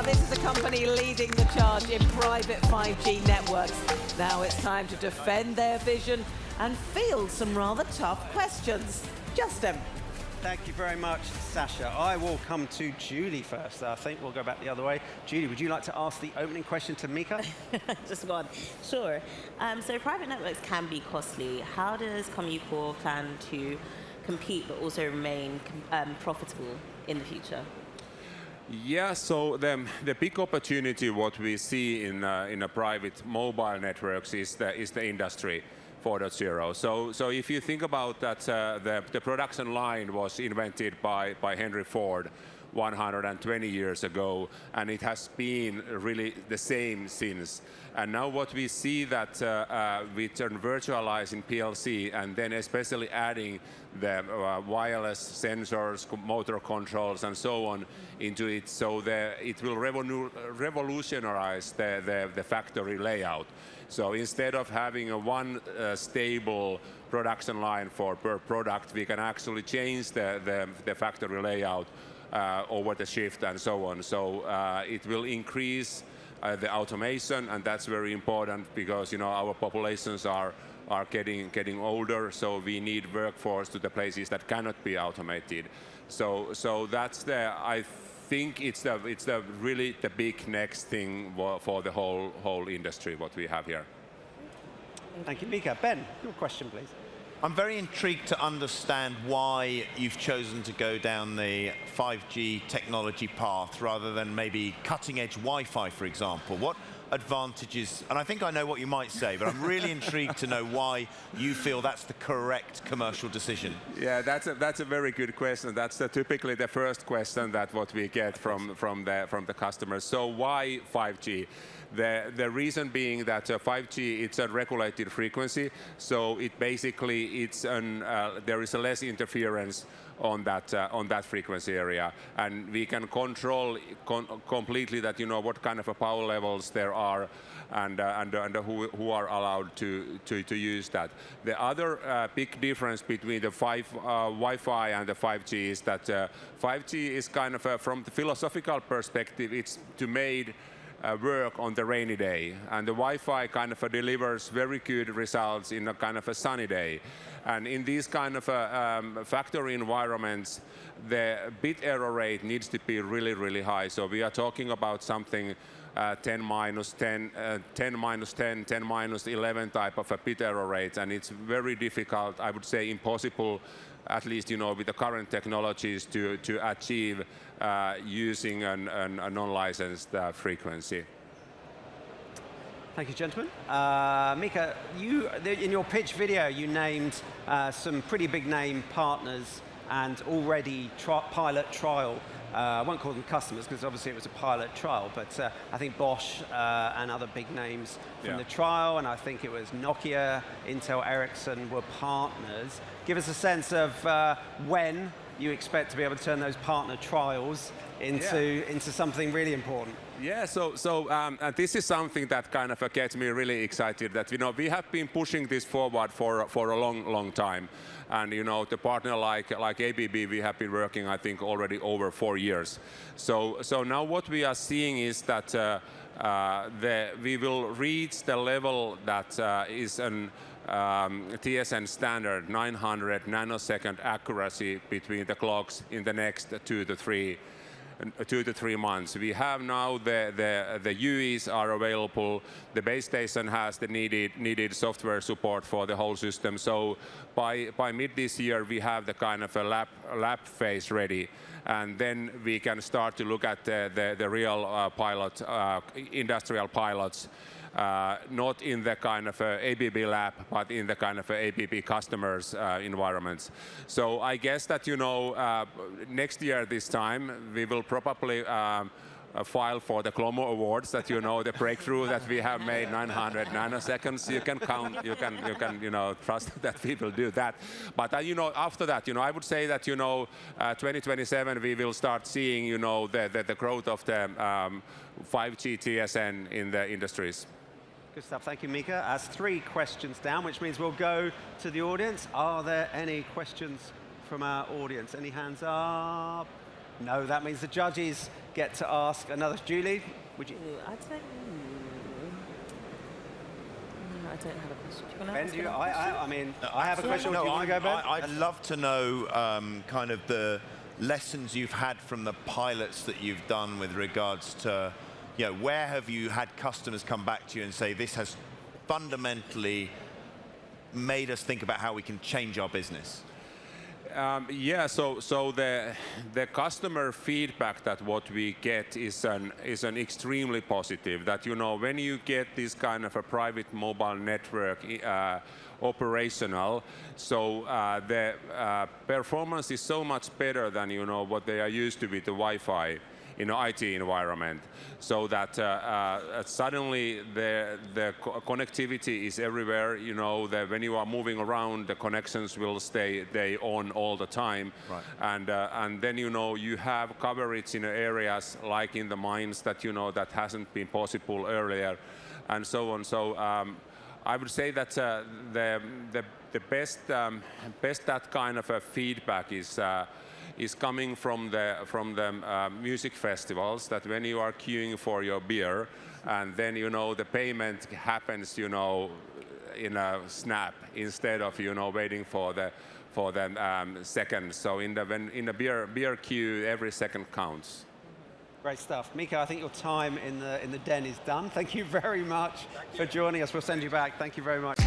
This is a company leading the charge in private 5G networks. Now it's time to defend their vision and field some rather tough questions. Justin. Thank you very much, Sasha. I will come to Julie first. I think we'll go back the other way. Julie, would you like to ask the opening question to Mika? Just one. Sure. So private networks can be costly. How does Cumucore plan to compete but also remain profitable in the future? Yeah, so the big opportunity what we see in a private mobile networks is the industry 4.0. So if you think about that, the production line was invented by Henry Ford 120 years ago, and it has been really the same since. And now what we see that with virtualizing PLC and then especially adding the wireless sensors, motor controls and so on into it, so it will revolutionize the factory layout. So instead of having one stable production line per product, we can actually change the factory layout over the shift and so on. So it will increase the automation, and that's very important because our populations are getting older, so we need workforce to the places that cannot be automated. So that's I think it's really the big next thing for the whole industry what we have here. Thank you, Mika. Ben, your question, please. I'm very intrigued to understand why you've chosen to go down the 5G technology path rather than maybe cutting-edge Wi-Fi, for example. What advantages, and I think I know what you might say, but I'm really intrigued to know why you feel that's the correct commercial decision. Yeah, that's a very good question. That's typically the first question that what we get from the customers. So why 5G? The reason being that 5G, it's a regulated frequency, so it basically there is a less interference on that frequency area, and we can control completely that what kind of power levels there are, and who are allowed to use that. The other big difference between the Wi-Fi and the 5G is that 5G is kind of from the philosophical perspective, it's made work on the rainy day, and the Wi-Fi kind of delivers very good results in a kind of a sunny day. And in these kind of factory environments, the bit error rate needs to be really, really high. So we are talking about something 10 minus 10, 10 minus 10, 10 minus 11 type of a bit error rate, and it's very difficult, I would say impossible, at least with the current technologies to achieve using a non-licensed frequency. Thank you, gentlemen. Mika, in your pitch video, you named some pretty big name partners and already pilot trial. I won't call them customers because obviously it was a pilot trial, but I think Bosch and other big names from the trial, and I think it was Nokia, Intel, Ericsson were partners. Give us a sense of when you expect to be able to turn those partner trials into something really important. Yeah, so this is something that kind of gets me really excited, that we have been pushing this forward for a long time, and the partner like ABB, we have been working I think already over 4 years. So now what we are seeing is that we will reach the level that is an TSN standard 900 nanosecond accuracy between the clocks in the next 2 to 3 months. We have now the UEs are available. The base station has the needed software support for the whole system. So by mid this year, we have the kind of a lab phase ready, and then we can start to look at the real industrial pilots. Not in the kind of ABB lab, but in the kind of ABB customers' environments. So I guess that next year this time we will probably file for the Clomo Awards. That the breakthrough that we have made 900 nanoseconds. You can count. You can trust that we will do that. But after that, I would say that 2027 we will start seeing the growth of the 5G TSN in the industries. Good stuff. Thank you, Mika. That's 3 questions down, which means we'll go to the audience. Are there any questions from our audience? Any hands up? No, that means the judges get to ask another. Julie, would you? I don't have a question. Do you want to Ben, ask do you? another question? I mean, I have a question. No, Do you want to go, Ben? I'd love to know kind of the lessons you've had from the pilots that you've done with regards to, you know, where have you had customers come back to you and say, this has fundamentally made us think about how we can change our business? Yeah, so the customer feedback that what we get is an extremely positive. That, you know, when you get this kind of a private mobile network operational, so the performance is so much better than, you know, what they are used to with the Wi-Fi in an IT environment. So that suddenly the connectivity is everywhere. You know, that when you are moving around, the connections will stay on all the time. Right. And then, you know, you have coverage in areas like in the mines that, you know, that hasn't been possible earlier, and so on. So I would say that the best that kind of a feedback is coming from the music festivals, that when you are queuing for your beer, and then, you know, the payment happens, you know, in a snap instead of, you know, waiting for the seconds. So in the beer queue, every second counts. Great stuff. Mika, I think your time in the den is done. Thank you very much for joining us. We'll send you back. Thank you very much.